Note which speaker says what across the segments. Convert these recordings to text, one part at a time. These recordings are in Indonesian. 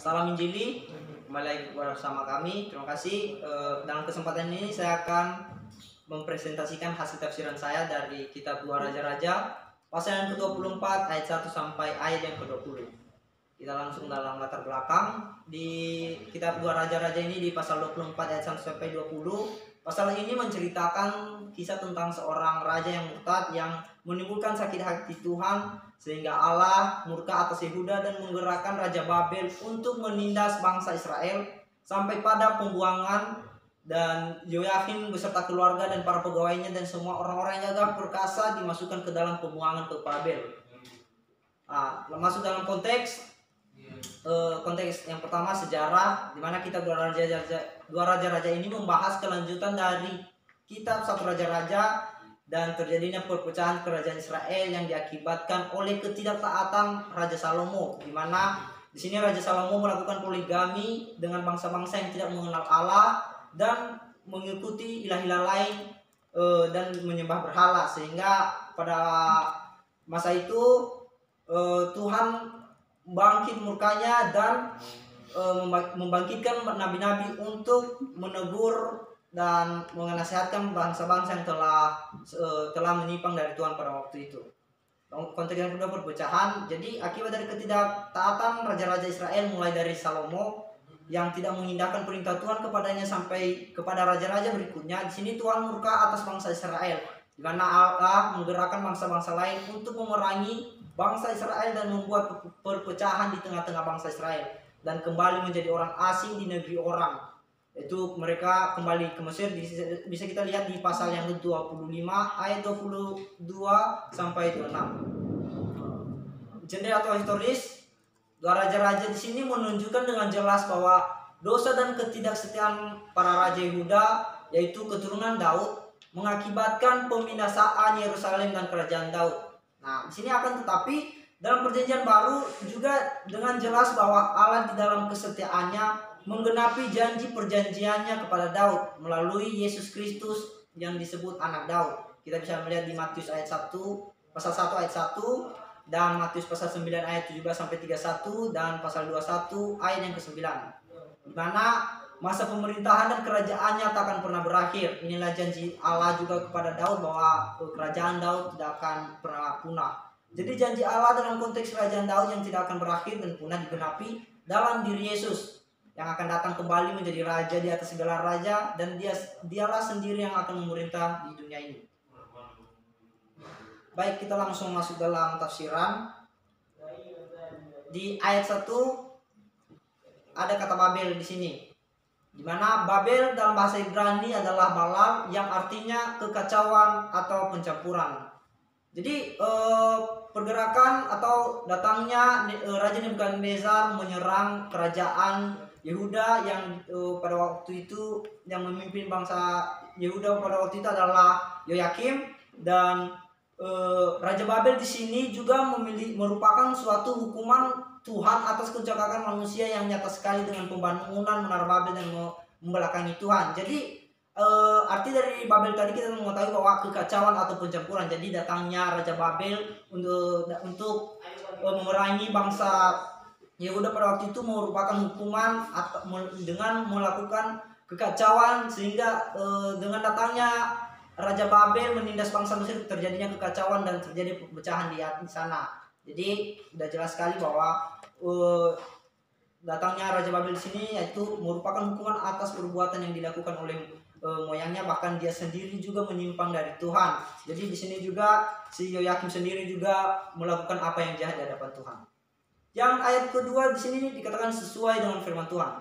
Speaker 1: Salam Injili, kembali lagi bersama kami. Terima kasih. Dalam kesempatan ini saya akan mempresentasikan hasil tafsiran saya dari kitab 2 Raja-Raja pasal yang ke-24 ayat 1 sampai ayat yang ke-20. Kita langsung dalam latar belakang di kitab 2 Raja-Raja ini di pasal 24 ayat 1 sampai 20. Pasal ini menceritakan kisah tentang seorang raja yang murtad yang menimbulkan sakit hati Tuhan sehingga Allah murka atas Yehuda dan menggerakkan Raja Babel untuk menindas bangsa Israel sampai pada pembuangan, dan Yoyakim beserta keluarga dan para pegawainya dan semua orang-orang yang gagah perkasa dimasukkan ke dalam pembuangan ke Babel. Masuk dalam konteks yang pertama sejarah, di mana kita dua raja-raja ini membahas kelanjutan dari kitab 1 Raja-Raja dan terjadinya perpecahan kerajaan Israel yang diakibatkan oleh ketidaktaatan Raja Salomo, di mana di sini Raja Salomo melakukan poligami dengan bangsa-bangsa yang tidak mengenal Allah dan mengikuti ilah-ilah lain dan menyembah berhala, sehingga pada masa itu Tuhan bangkit murkanya dan membangkitkan nabi-nabi untuk menegur dan menasihatkan bangsa-bangsa yang telah menyimpang dari Tuhan pada waktu itu. Konteks yang kedua, perpecahan. Jadi akibat dari ketidaktaatan raja-raja Israel mulai dari Salomo yang tidak mengindahkan perintah Tuhan kepadanya sampai kepada raja-raja berikutnya, di sini Tuhan murka atas bangsa Israel, di mana Allah menggerakkan bangsa-bangsa lain untuk memerangi bangsa Israel dan membuat perpecahan di tengah-tengah bangsa Israel dan kembali menjadi orang asing di negeri orang. Itu mereka kembali ke Mesir. Bisa kita lihat di pasal yang ke-25 ayat 22 sampai 26. Genre atau historis, dua raja-raja di sini menunjukkan dengan jelas bahwa dosa dan ketidaksetiaan para raja Yehuda, yaitu keturunan Daud, mengakibatkan pembinasaan Yerusalem dan kerajaan Daud. Nah, di sini akan tetapi dalam perjanjian baru juga dengan jelas bahwa Allah di dalam kesetiaannya menggenapi janji perjanjiannya kepada Daud melalui Yesus Kristus yang disebut anak Daud. Kita bisa melihat di Matius ayat 1, pasal 1 ayat 1, dan Matius pasal 9 ayat 17 sampai 31, dan pasal 21 ayat yang ke-9. Di mana masa pemerintahan dan kerajaannya tak akan pernah berakhir. Inilah janji Allah juga kepada Daud bahwa kerajaan Daud tidak akan pernah punah. Jadi janji Allah dalam konteks kerajaan Daud yang tidak akan berakhir dan punah digenapi dalam diri Yesus yang akan datang kembali menjadi raja di atas segala raja, dan dialah sendiri yang akan memerintah di dunia ini. Baik, kita langsung masuk dalam tafsiran. Di ayat 1 ada kata Babel di sini, di mana Babel dalam bahasa Ibrani adalah Balal yang artinya kekacauan atau pencampuran. Jadi pergerakan atau datangnya Raja Nebukadnezar menyerang kerajaan Yehuda yang pada waktu itu yang memimpin bangsa Yehuda pada waktu itu adalah Yoyakim, dan Raja Babel di sini juga merupakan suatu hukuman Tuhan atas kencakakan manusia yang nyata sekali dengan pembangunan Menara Babel dan membelakangi Tuhan. Jadi arti dari Babel tadi kita mengetahui bahwa kekacauan atau pencampuran. Jadi datangnya Raja Babel untuk memerangi bangsa Yehuda pada waktu itu merupakan hukuman dengan melakukan kekacauan, sehingga dengan datangnya Raja Babel menindas bangsa Mesir terjadinya kekacauan dan terjadi perpecahan di sana. Jadi sudah jelas sekali bahwa datangnya Raja Babel di sini yaitu merupakan hukuman atas perbuatan yang dilakukan oleh moyangnya, bahkan dia sendiri juga menyimpang dari Tuhan. Jadi di sini juga si Yoyakim sendiri juga melakukan apa yang jahat di hadapan Tuhan. Yang ayat kedua di sini dikatakan sesuai dengan firman Tuhan.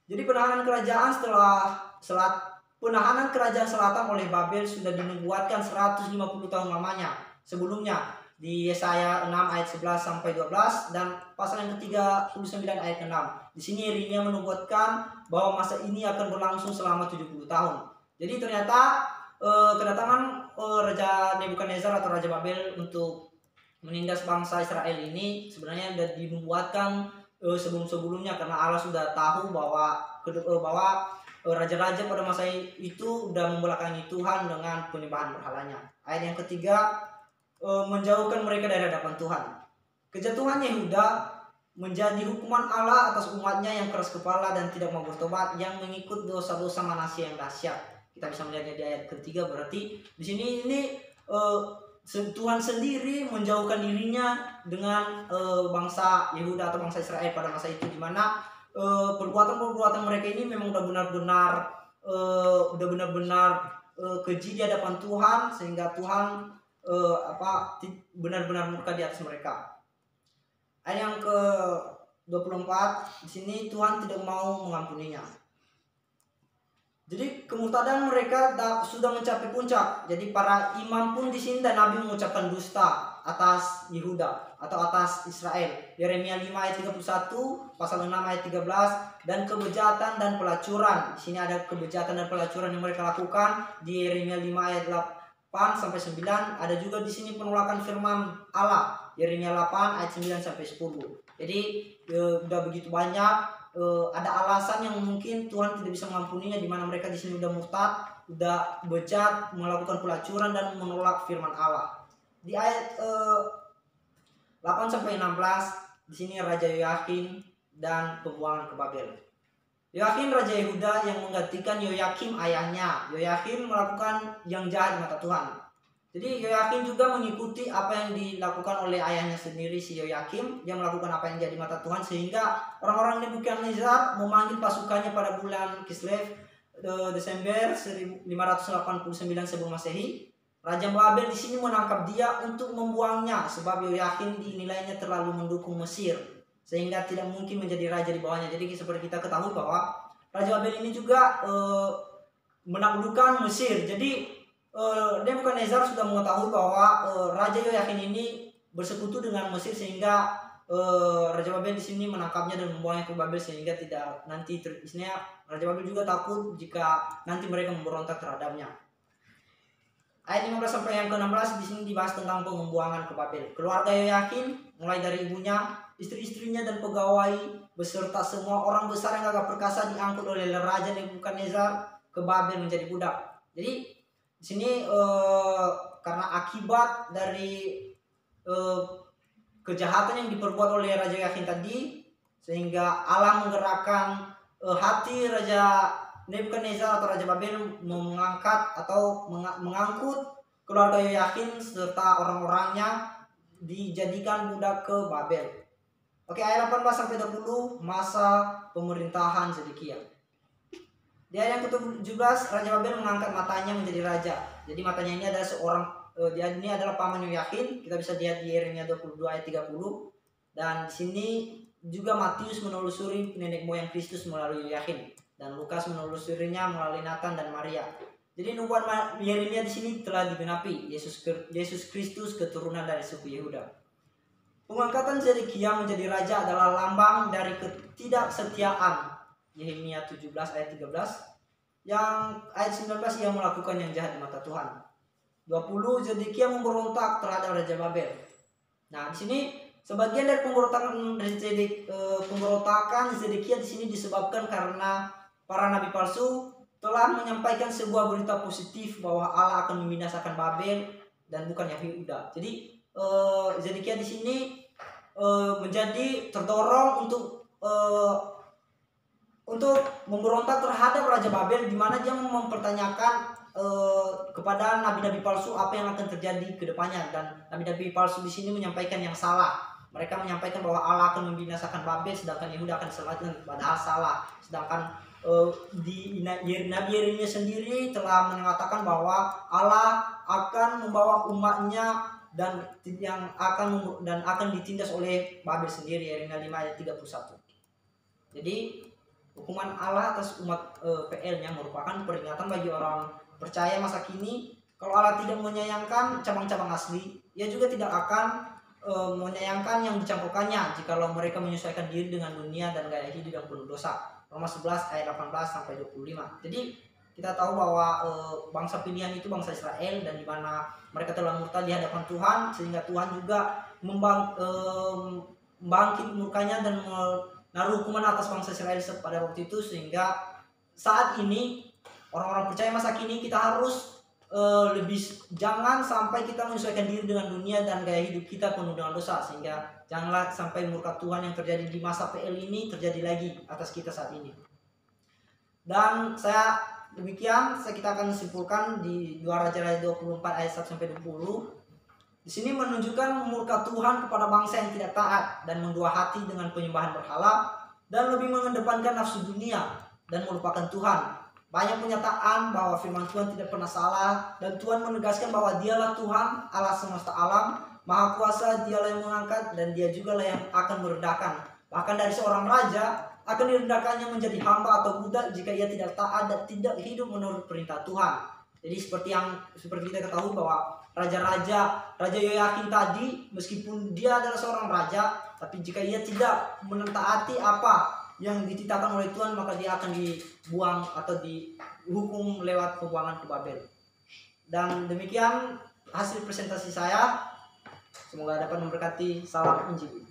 Speaker 1: Jadi penahanan kerajaan selatan oleh Babel sudah dinubuatkan 150 tahun lamanya sebelumnya di Yesaya 6 ayat 11 sampai 12 dan pasal yang ke-39 ayat 6. Di sini Yeremia menubuatkan bahwa masa ini akan berlangsung selama 70 tahun. Jadi ternyata kedatangan Raja Nebukadnezar atau Raja Babel untuk menindas bangsa Israel ini sebenarnya sudah dinubuatkan sebelum-sebelumnya, karena Allah sudah tahu bahwa raja-raja pada masa itu sudah membelakangi Tuhan dengan penyembahan berhalanya. Ayat yang ketiga, menjauhkan mereka dari hadapan Tuhan. Kejatuhan Yehuda menjadi hukuman Allah atas umatnya yang keras kepala dan tidak mau bertobat, yang mengikut dosa-dosa Manasya yang dahsyat. Kita bisa melihatnya di ayat ketiga. Berarti di sini Tuhan sendiri menjauhkan dirinya dengan bangsa Yehuda atau bangsa Israel pada masa itu, di mana perbuatan-perbuatan mereka ini memang udah benar-benar keji di hadapan Tuhan, sehingga Tuhan benar-benar murka di atas mereka. Ayat yang ke-24, di sini Tuhan tidak mau mengampuninya. Jadi kemurtadan mereka sudah mencapai puncak. Jadi para imam pun di sini dan nabi mengucapkan dusta atas Yehuda atau atas Israel. Yeremia 5 ayat 31, pasal 6 ayat 13, dan kebejatan dan pelacuran. Di sini ada kebejatan dan pelacuran yang mereka lakukan di Yeremia 5 ayat 8 sampai 9. Ada juga di sini penolakan firman Allah. Yeremia 8 ayat 9 sampai 10. Jadi udah begitu banyak ada alasan yang mungkin Tuhan tidak bisa mengampuninya, di mana mereka di sini udah murtad, udah bejat, melakukan pelacuran dan menolak firman Allah. Di ayat 8 sampai 16 di sini Raja Yoyakin dan pembuangan ke Babel. Yoyakin raja Yehuda yang menggantikan Yoyakim ayahnya. Yoyakin melakukan yang jahat di mata Tuhan. Jadi Yoyakin juga mengikuti apa yang dilakukan oleh ayahnya sendiri, si Yoyakim. Dia melakukan apa yang jadi mata Tuhan, sehingga orang-orang Nebukadnezar memanggil pasukannya pada bulan Kislev Desember 589 sebelum Masehi. Raja Babel di sini menangkap dia untuk membuangnya, sebab Yoyakin dinilainya terlalu mendukung Mesir, sehingga tidak mungkin menjadi raja di bawahnya. Jadi seperti kita ketahui bahwa Raja Babel ini juga menaklukkan Mesir. Jadi Nebukadnezar sudah mengetahui bahwa Raja Yoyakin ini bersekutu dengan Mesir, sehingga Raja Babel di sini menangkapnya dan membuangnya ke Babel, sehingga tidak nanti istilahnya Raja Babel juga takut jika nanti mereka memberontak terhadapnya. Ayat 15 sampai yang ke-16 di sini dibahas tentang pembuangan ke Babel. Keluarga Yoyakin mulai dari ibunya, istri-istrinya dan pegawai beserta semua orang besar yang agak perkasa diangkut oleh Raja Nebukadnezar ke Babel menjadi budak. Jadi di sini karena akibat dari kejahatan yang diperbuat oleh Raja Yoyakin tadi, sehingga Allah menggerakkan hati Raja Nebukadnezar atau Raja Babel mengangkat atau mengangkut keluarga Yoyakin serta orang-orangnya dijadikan budak ke Babel. Oke, ayat 18 sampai 20 masa pemerintahan Zedekia. Di ayat yang ke-17 Raja Babel mengangkat matanya menjadi raja. Jadi matanya ini adalah dia ini adalah paman Yoyakin. Kita bisa lihat di Yeremia 22 ayat 30. Dan di sini juga Matius menelusuri nenek moyang Kristus melalui Yoyakin, dan Lukas menelusurinya melalui Nathan dan Maria. Jadi nubuat Yeremia di sini telah digenapi. Yesus Kristus keturunan dari suku Yehuda. Pengangkatan Zedekia menjadi raja adalah lambang dari ketidaksetiaan. Yeremia 17 ayat 13. Yang ayat 19 ia melakukan yang jahat di mata Tuhan. 20 Zedekia memberontak terhadap Raja Babel. Nah, di sini sebagian dari pemberontakan Zedekia di sini disebabkan karena para nabi palsu telah menyampaikan sebuah berita positif bahwa Allah akan membinasakan Babel dan bukan Yehuda. Jadi Zedekia di sini menjadi terdorong untuk memberontak terhadap Raja Babel, di mana dia mempertanyakan kepada nabi-nabi palsu apa yang akan terjadi ke depannya, dan nabi-nabi palsu di sini menyampaikan yang salah. Mereka menyampaikan bahwa Allah akan membinasakan Babel sedangkan Yehuda akan diselamatkan, padahal salah. Sedangkan di Nabi Yeremia sendiri telah mengatakan bahwa Allah akan membawa umatnya dan akan ditindas oleh Babel sendiri. Yeremia 5 ayat 31. Jadi hukuman Allah atas umat PL-nya merupakan peringatan bagi orang percaya masa kini. Kalau Allah tidak menyayangkan cabang-cabang asli, ia juga tidak akan menyayangkan yang dicampurkannya jikalau mereka menyesuaikan diri dengan dunia dan gaya hidup yang penuh dosa. Roma 11 ayat 18 sampai 25. Jadi kita tahu bahwa bangsa pilihan itu bangsa Israel, dan di mana mereka telah murtad di hadapan Tuhan, sehingga Tuhan juga membangkit murkanya dan menaruh hukuman atas bangsa Israel pada waktu itu, sehingga saat ini orang-orang percaya masa kini kita harus lebih jangan sampai kita menyesuaikan diri dengan dunia dan gaya hidup kita penuh dengan dosa, sehingga janganlah sampai murka Tuhan yang terjadi di masa PL ini terjadi lagi atas kita saat ini. Dan kita akan simpulkan di 2 Raja-Raja 24 ayat 1 sampai 20. Di sini menunjukkan murka Tuhan kepada bangsa yang tidak taat dan mendua hati dengan penyembahan berhala dan lebih mengedepankan nafsu dunia dan melupakan Tuhan. Banyak penyataan bahwa firman Tuhan tidak pernah salah dan Tuhan menegaskan bahwa Dialah Tuhan Allah semesta alam, Maha Kuasa, Dialah yang mengangkat dan Dia juga lah yang akan merendahkan. Bahkan dari seorang raja akan direndahkannya menjadi hamba atau budak jika ia tidak taat dan tidak hidup menurut perintah Tuhan. Jadi seperti kita ketahui bahwa Raja Yoyakim tadi, meskipun dia adalah seorang raja, tapi jika ia tidak mentaati apa yang dititahkan oleh Tuhan, maka dia akan dibuang atau dihukum lewat pembuangan ke Babel. Dan demikian hasil presentasi saya. Semoga dapat memberkati. Salam Injil.